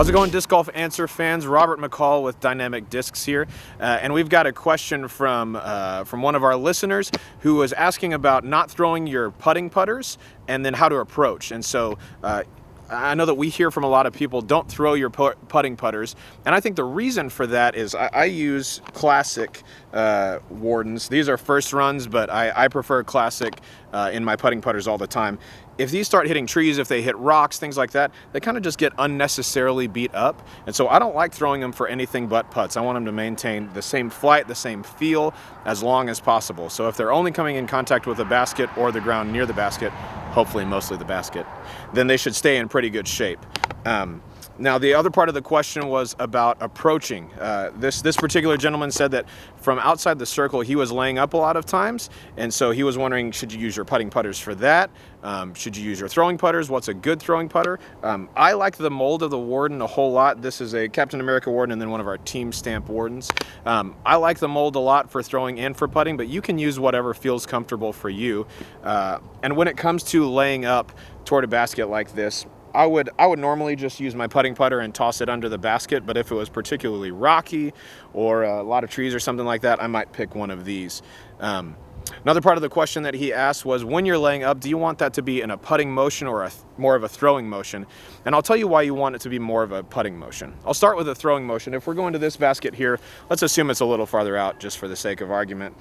How's it going, Disc Golf Answer fans? Robert McCall with Dynamic Discs here, and we've got a question from one of our listeners who was asking about not throwing your putting putters and then how to approach. And so I know that we hear from a lot of people, don't throw your putting putters, and I think the reason for that is I use classic Wardens. These are first runs, but I prefer classic in my putting putters all the time. If these start hitting trees, if they hit rocks, things like that, they kind of just get unnecessarily beat up. And so I don't like throwing them for anything but putts. I want them to maintain the same flight, the same feel as long as possible. So if they're only coming in contact with the basket or the ground near the basket, hopefully mostly the basket, then they should stay in pretty good shape. Now, the other part of the question was about approaching. This particular gentleman said that from outside the circle, he was laying up a lot of times, and so he was wondering, should you use your putting putters for that? Should you use your throwing putters? What's a good throwing putter? I like the mold of the Warden a whole lot. This is a Captain America Warden and then one of our team stamp Wardens. I like the mold a lot for throwing and for putting, but you can use whatever feels comfortable for you. And when it comes to laying up toward a basket like this, I would normally just use my putting putter and toss it under the basket, but if it was particularly rocky or a lot of trees or something like that, I might pick one of these. Another part of the question that he asked was, when you're laying up, do you want that to be in a putting motion or more of a throwing motion? And I'll tell you why you want it to be more of a putting motion. I'll start with a throwing motion. If we're going to this basket here, let's assume it's a little farther out just for the sake of argument.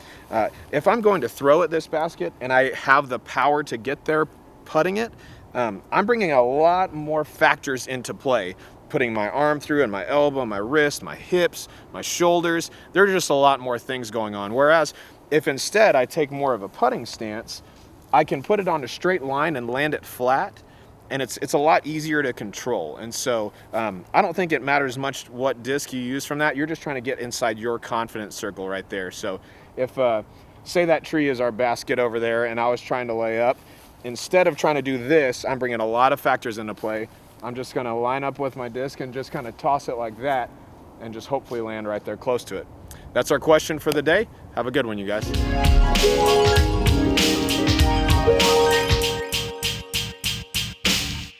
If I'm going to throw at this basket and I have the power to get there putting it, I'm bringing a lot more factors into play, putting my arm through and my elbow, my wrist, my hips, my shoulders. There are just a lot more things going on. Whereas if instead I take more of a putting stance, I can put it on a straight line and land it flat, and it's a lot easier to control. And so I don't think it matters much what disc you use from that. You're just trying to get inside your confidence circle right there. So if, say that tree is our basket over there and I was trying to lay up, instead of trying to do this, I'm bringing a lot of factors into play. I'm just gonna line up with my disc and just kind of toss it like that and just hopefully land right there close to it. That's our question for the day. Have a good one, you guys.